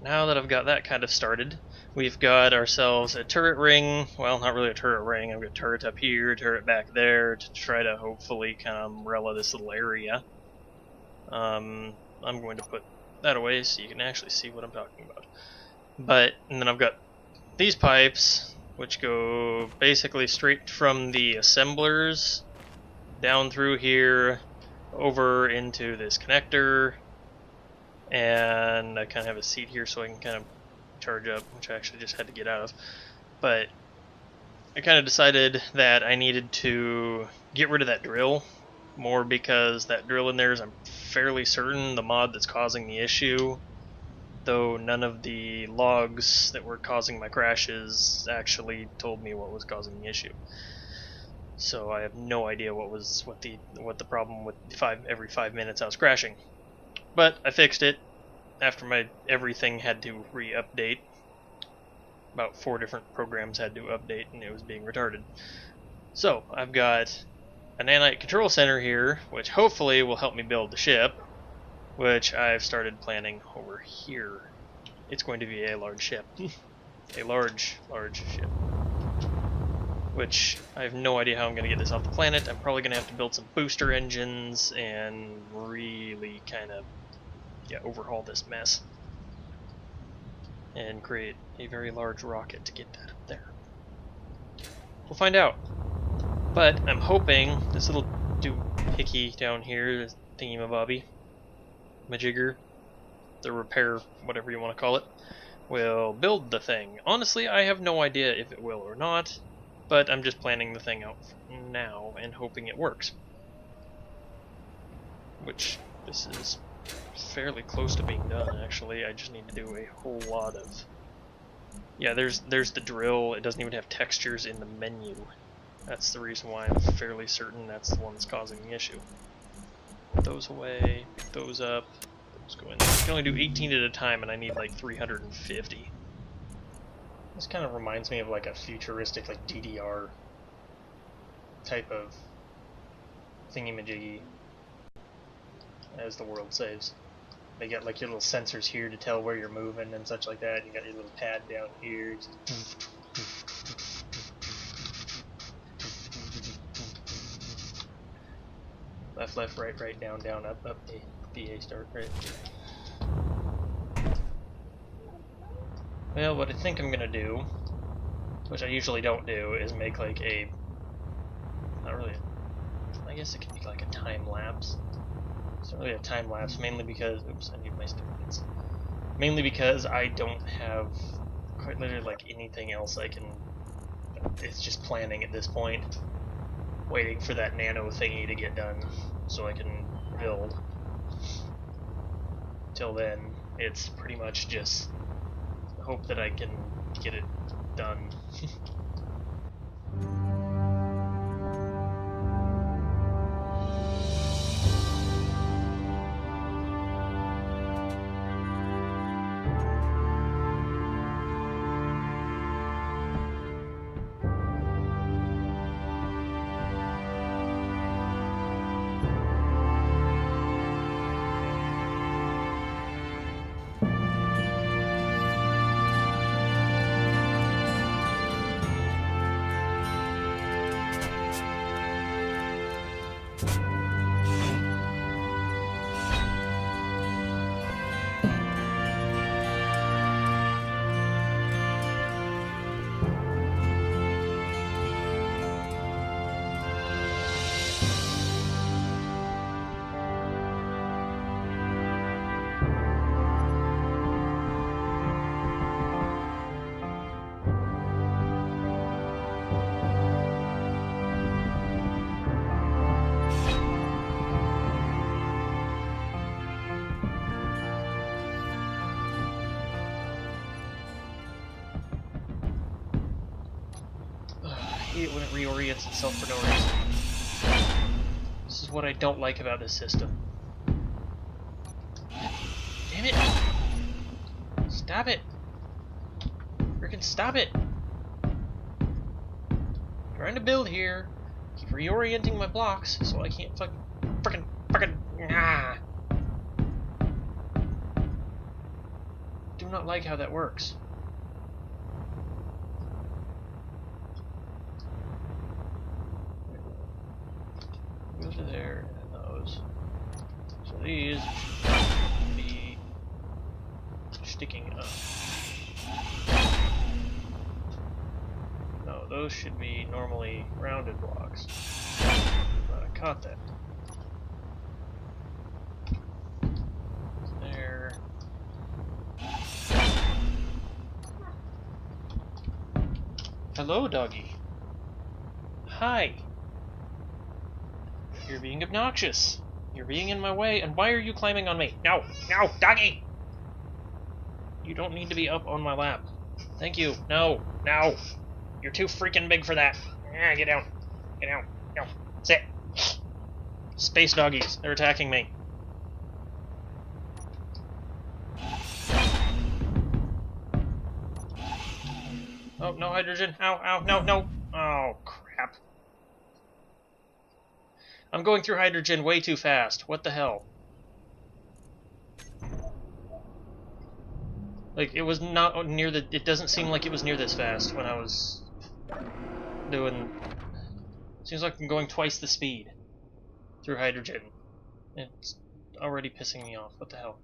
now that I've got that kind of started, we've got ourselves a turret ring. Well, not really a turret ring. I've got a turret up here, turret back there to try to hopefully kind of umbrella this little area. I'm going to put that away so you can actually see what I'm talking about. And then I've got these pipes, which go basically straight from the assemblers down through here, over into this connector, and I kind of have a seat here so I can kind of charge up, which I actually just had to get out of. But I kind of decided that I needed to get rid of that drill, more because that drill in there is, I'm fairly certain, the mod that's causing the issue, though none of the logs that were causing my crashes actually told me what was causing the issue. So I have no idea what the problem with every 5 minutes I was crashing. But I fixed it after everything had to re-update. About 4 different programs had to update and it was being retarded. So I've got a nanite control center here, which hopefully will help me build the ship, which I've started planning over here. It's going to be a large ship. A large ship. Which I have no idea how I'm going to get this off the planet. I'm probably going to have to build some booster engines and really kind of overhaul this mess. And create a very large rocket to get that up there. We'll find out. But I'm hoping this little doohickey down here, this thingy-mabobby, majigger, the repair, whatever you want to call it, will build the thing. Honestly, I have no idea if it will or not, but I'm just planning the thing out now and hoping it works. Which, this is fairly close to being done, actually. I just need to do a whole lot of... Yeah, there's the drill. It doesn't even have textures in the menu. That's the reason why I'm fairly certain that's the one that's causing the issue. Put those away, pick those up, those go in there. I can only do 18 at a time and I need like 350. This kind of reminds me of like a futuristic, like DDR type of thingy-majiggy as the world saves. They got like your little sensors here to tell where you're moving and such like that. You got your little pad down here. Left, left, right, right, down, down, up, up, A, start, right. Well, what I think I'm gonna do, which I usually don't do, is make like a, not really, I guess it could be like a time lapse. It's not really a time lapse, mainly because, oops, I need my stimulants. Mainly because I don't have quite literally like anything else I can, it's just planning at this point. Waiting for that nano thingy to get done so I can build. Till then, it's pretty much just hope that I can get it done. I hate it when it reorients itself for no reason. This is what I don't like about this system. Damn it! Stop it! Freaking stop it! I'm trying to build here. Keep reorienting my blocks so I can't frickin' do not like how that works. Those are there, and those. So these should be sticking up. No, those should be normally rounded blocks. But I caught that. There. Hello, doggy. Hi. You're being obnoxious. You're being in my way, and why are you climbing on me? No! No! Doggy! You don't need to be up on my lap. Thank you. No! No! You're too freaking big for that. Ah, get down. Get down. No. Sit. Space doggies. They're attacking me. Oh, no hydrogen. Ow, ow, no, no. Oh, crap. I'm going through hydrogen way too fast. What the hell? Like, it was not near the... It doesn't seem like it was near this fast when I was doing... Seems like I'm going twice the speed through hydrogen. It's already pissing me off. What the hell?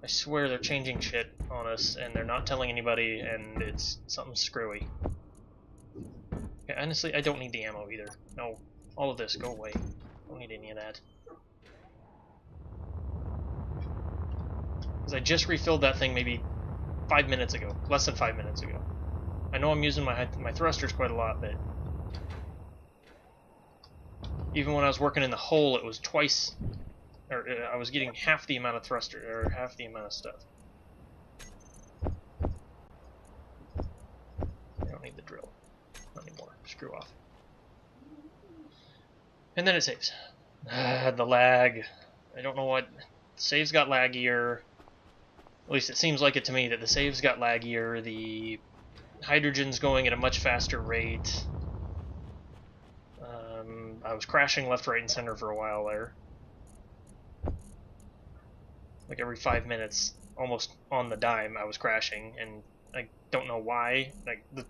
I swear they're changing shit on us, and they're not telling anybody, and it's something screwy. Okay, honestly, I don't need the ammo either. No, all of this, go away. Don't need any of that. Because I just refilled that thing maybe 5 minutes ago. Less than 5 minutes ago. I know I'm using my thrusters quite a lot, but... Even when I was working in the hole, it was twice... Or I was getting half the amount of thruster, or half the amount of stuff. I don't need the drill. Not anymore. Screw off. And then it saves. The lag. I don't know what... The saves got laggier. At least it seems like it to me, that the saves got laggier, the hydrogen's going at a much faster rate. I was crashing left, right, and center for a while there. Like every 5 minutes, almost on the dime, I was crashing, and I don't know why. Like, the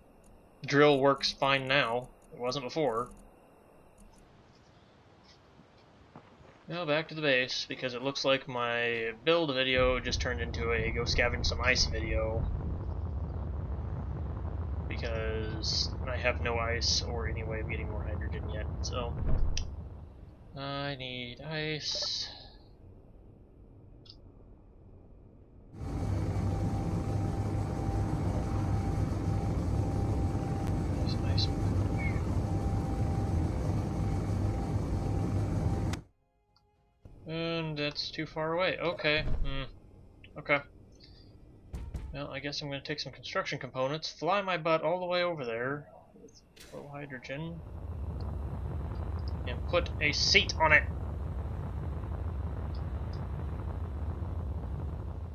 drill works fine now. It wasn't before. Now back to the base, because it looks like my build video just turned into a go scavenge some ice video. Because I have no ice or any way of getting more hydrogen yet, so... I need ice... And that's too far away. Okay. Okay. Well, I guess I'm going to take some construction components, fly my butt all the way over there with low hydrogen, and put a seat on it.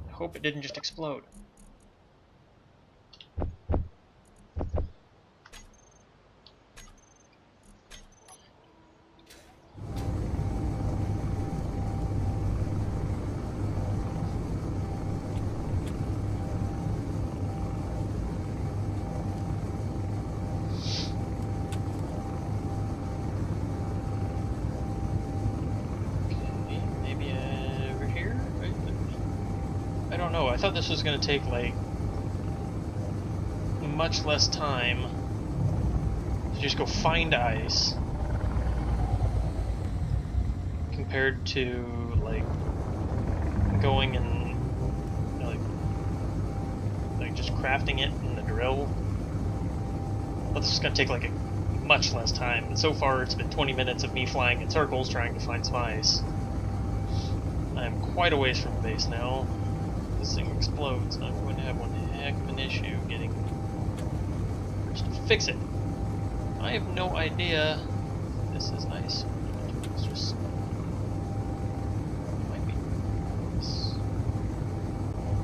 I hope it didn't just explode. I thought this was going to take, like, much less time to just go find ice compared to, like, going and, you know, like just crafting it in the drill. But this is going to take, like, a much less time. And so far, it's been 20 minutes of me flying in circles trying to find some ice. I'm quite a ways from the base now. This thing explodes, I'm going to have one heck of an issue getting to fix it. I have no idea. This is nice. It's just might be.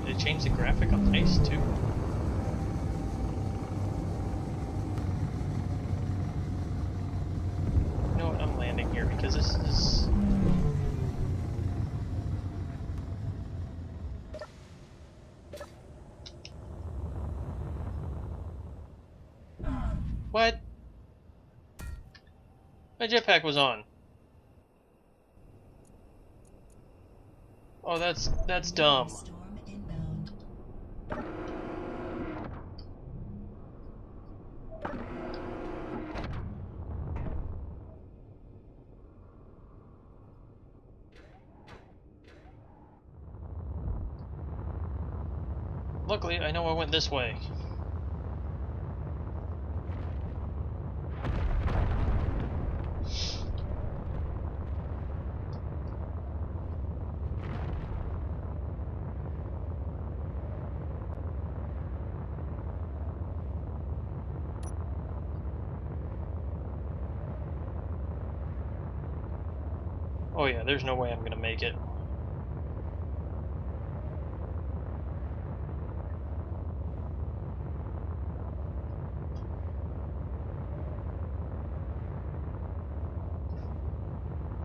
Did they change the graphic on the ice too? You know what? I'm landing here because this is. My jetpack was on. Oh, that's dumb. Luckily, I know I went this way. Oh yeah, there's no way I'm gonna make it.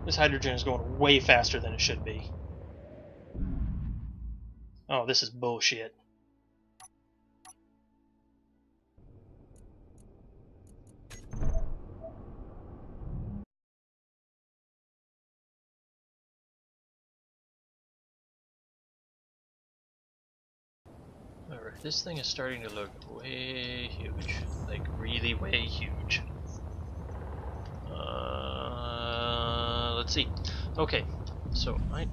This hydrogen is going way faster than it should be. Oh, this is bullshit. Alright, this thing is starting to look way huge. Like, really way huge. Let's see. Okay, so I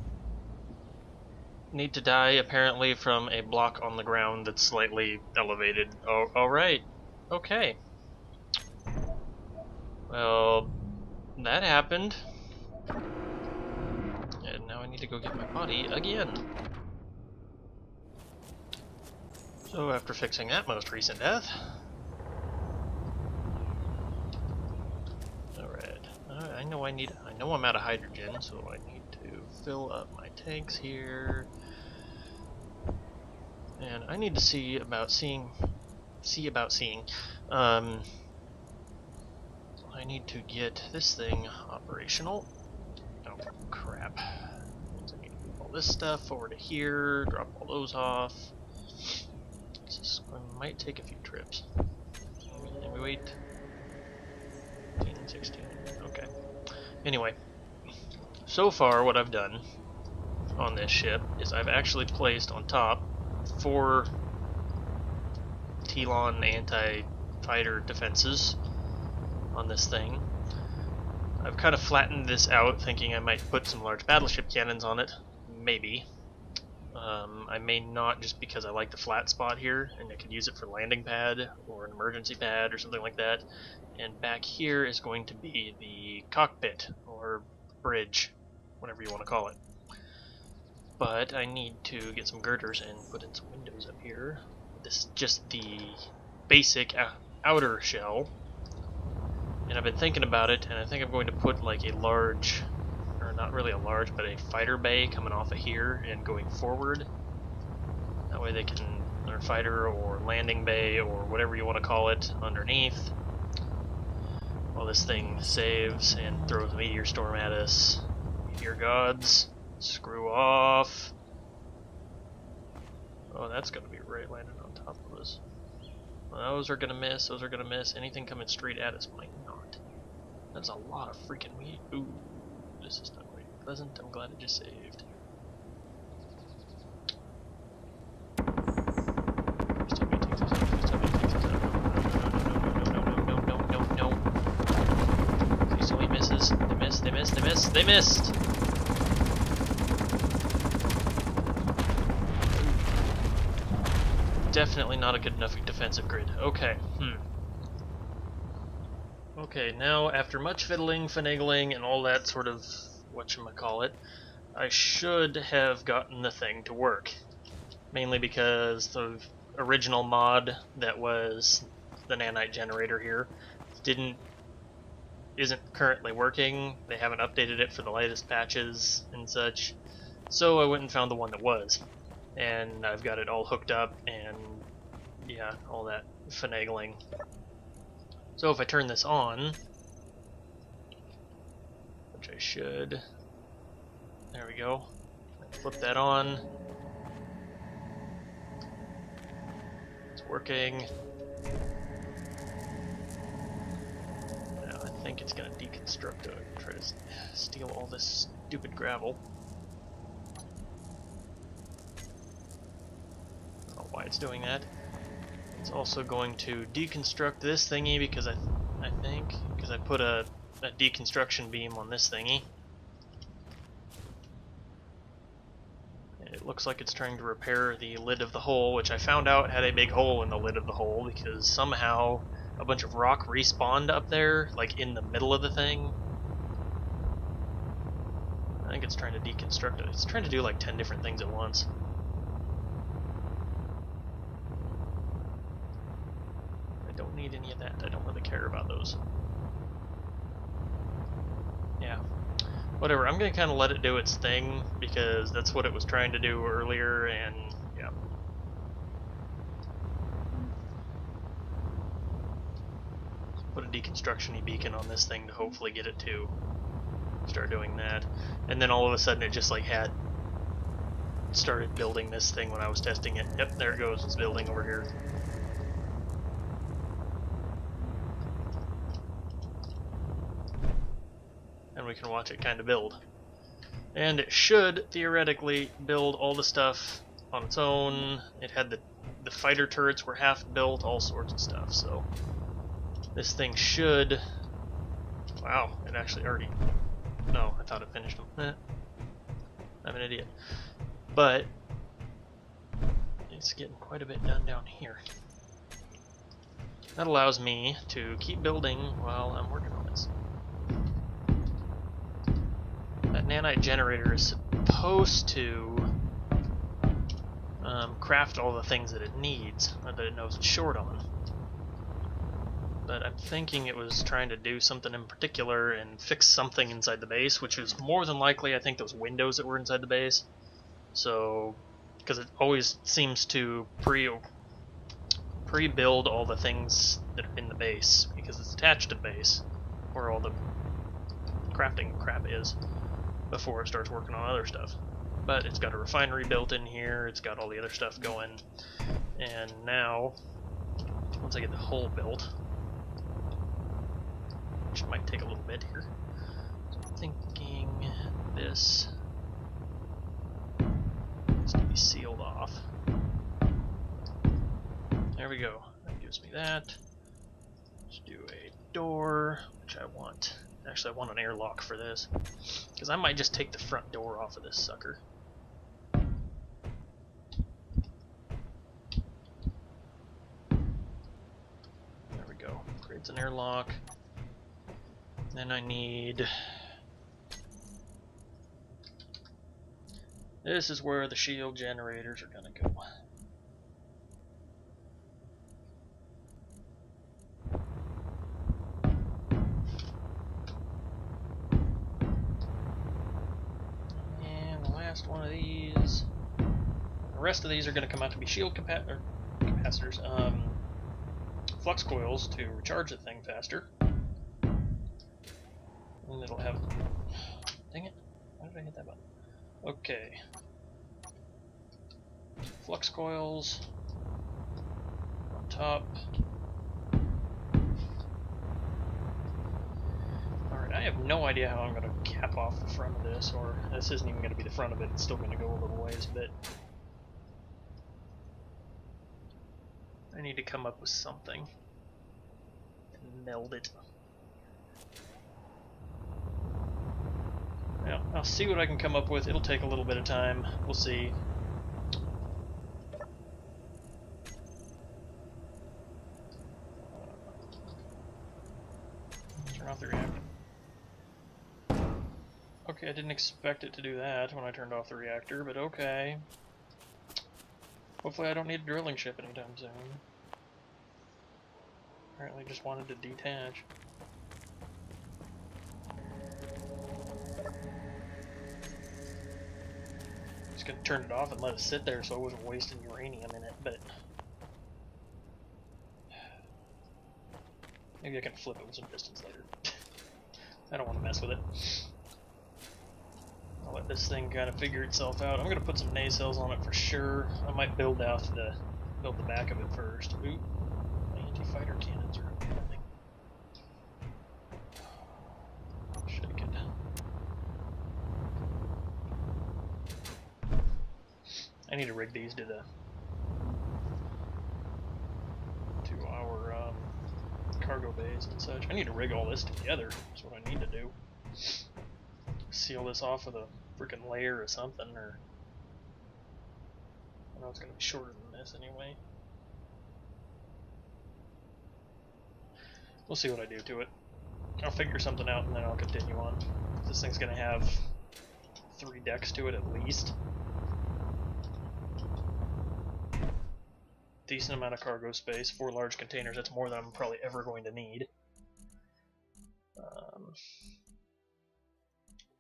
need to die apparently from a block on the ground that's slightly elevated. Oh, alright. Okay. Well, that happened. And now I need to go get my body again. So after fixing that most recent death... Alright. I know I'm out of hydrogen, so I need to fill up my tanks here. And I need to see about seeing. I need to get this thing operational. Oh crap. Means I need to move all this stuff over to here, drop all those off. This might take a few trips. Let me wait. 15, 16, okay. Anyway, so far what I've done on this ship is I've actually placed on top 4 Telon anti-fighter defenses on this thing. I've kind of flattened this out, thinking I might put some large battleship cannons on it. Maybe. I may not, just because I like the flat spot here, and I could use it for landing pad or an emergency pad or something like that. And back here is going to be the cockpit or bridge, whatever you want to call it. But I need to get some girders and put in some windows up here. This is just the basic outer shell. And I've been thinking about it, and I think I'm going to put like a large, or not really a large, but a fighter bay coming off of here and going forward. That way they can, or fighter or landing bay or whatever you want to call it, underneath. While this thing saves and throws a meteor storm at us. Meteor gods, screw off. Oh, that's going to be right landing on top of us. Well, those are going to miss, those are going to miss. Anything coming straight at us might not. That's a lot of freaking meat. Ooh, this is not very pleasant. I'm glad it just saved. Please tell me it takes us out. Please tell me it takes us out. No. Please tell me it misses. They missed! Definitely not a good enough defensive grid. Okay, Okay, now after much fiddling, finagling, and all that sort of whatchamacallit, I should have gotten the thing to work. Mainly because the original mod that was the nanite generator here isn't currently working. They haven't updated it for the latest patches and such. So I went and found the one that was. And I've got it all hooked up and yeah, all that finagling. So if I turn this on, which I should, there we go, flip that on, it's working. Now I think it's gonna deconstruct it and try to steal all this stupid gravel. I don't know why it's doing that. It's also going to deconstruct this thingy because I think because I put a deconstruction beam on this thingy. It looks like it's trying to repair the lid of the hole, which I found out had a big hole in the lid of the hole because somehow a bunch of rock respawned up there, like in the middle of the thing. I think it's trying to deconstruct it. It's trying to do like 10 different things at once. I don't need any of that. I don't really care about those. Yeah. Whatever, I'm going to kind of let it do its thing, because that's what it was trying to do earlier, and yeah. Put a deconstruction-y beacon on this thing to hopefully get it to start doing that. And then all of a sudden it just like had started building this thing when I was testing it. Yep, there it goes, it's building over here. And we can watch it kind of build. And it should theoretically build all the stuff on its own. It had the fighter turrets were half built, all sorts of stuff. So this thing should. Wow, it actually already. No, I thought it finished them. I'm an idiot. But it's getting quite a bit done down here. That allows me to keep building while I'm working on this. That nanite generator is supposed to craft all the things that it needs, or that it knows it's short on. But I'm thinking it was trying to do something in particular and fix something inside the base, which is more than likely, I think, those windows that were inside the base. So, because it always seems to pre-build all the things that are in the base, because it's attached to the base, where all the crafting crap is, before it starts working on other stuff. But it's got a refinery built in here, it's got all the other stuff going, and now, once I get the hull built, which might take a little bit here, so I'm thinking this needs to be sealed off. There we go, that gives me that. Let's do a door, which I want. Actually, I want an airlock for this, because I might just take the front door off of this sucker. There we go. Creates an airlock. Then I need... This is where the shield generators are going to go. One of these. The rest of these are going to come out to be shield capacitors, flux coils to recharge the thing faster. And it'll have. Dang it! Why did I hit that button? Okay. Flux coils on top. I have no idea how I'm going to cap off the front of this, or this isn't even going to be the front of it, it's still going to go a little ways, but I need to come up with something and meld it. Yeah, I'll see what I can come up with. It'll take a little bit of time. We'll see. Turn off the reactor. Okay, I didn't expect it to do that when I turned off the reactor, but okay. Hopefully I don't need a drilling ship anytime soon. Apparently just wanted to detach. Just gonna turn it off and let it sit there so I wasn't wasting uranium in it, but... Maybe I can flip it with some pistons later. I don't want to mess with it. I'll let this thing kind of figure itself out. I'm gonna put some nacelles on it for sure. I might build the back of it first. Ooh, my anti-fighter cannons are building. I need to rig these to our cargo bays and such. I need to rig all this together. That's what I need to do. Seal this off with a freaking layer or something, or I know it's going to be shorter than this anyway. We'll see what I do to it. I'll figure something out and then I'll continue on. This thing's going to have 3 decks to it at least. Decent amount of cargo space, 4 large containers. That's more than I'm probably ever going to need.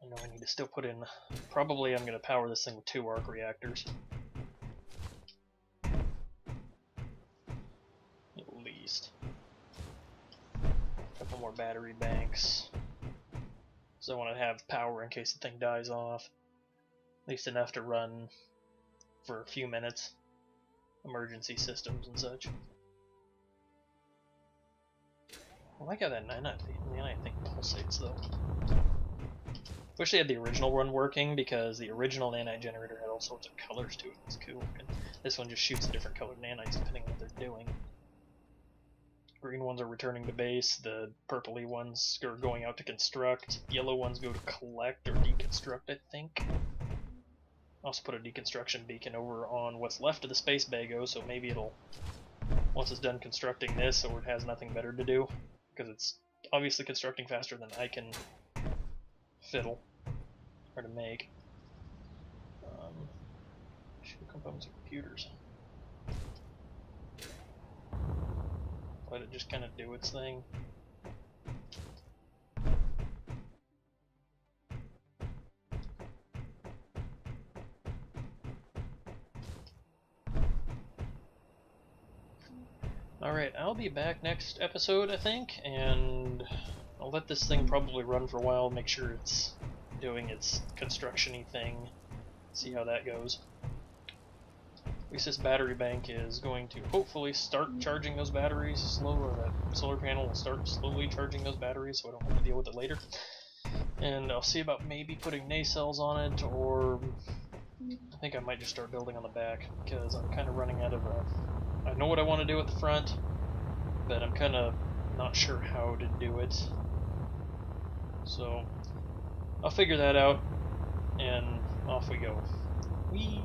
I know I need to still put in... Probably I'm going to power this thing with 2 arc reactors. At least. A couple more battery banks. So I want to have power in case the thing dies off. At least enough to run for a few minutes. Emergency systems and such. I like how that nanite thing pulsates though. Wish they had the original one working, because the original nanite generator had all sorts of colors to it. It's cool. And this one just shoots different colored nanites depending on what they're doing. Green ones are returning to base, the purpley ones are going out to construct, yellow ones go to collect or deconstruct, I think. Also put a deconstruction beacon over on what's left of the space bago, so maybe it'll, once it's done constructing this, or it has nothing better to do, because it's obviously constructing faster than I can fiddle, or to make. Components of computers. Let it just kind of do its thing. Alright, I'll be back next episode, I think, and I'll let this thing probably run for a while, make sure it's doing its construction-y thing, see how that goes. At least this battery bank is going to hopefully start charging those batteries slowly, or that solar panel will start slowly charging those batteries so I don't have to deal with it later. And I'll see about maybe putting nacelles on it, or I think I might just start building on the back, because I'm kind of running out of I know what I want to do at the front, but I'm kind of not sure how to do it. So I'll figure that out, and off we go. Whee!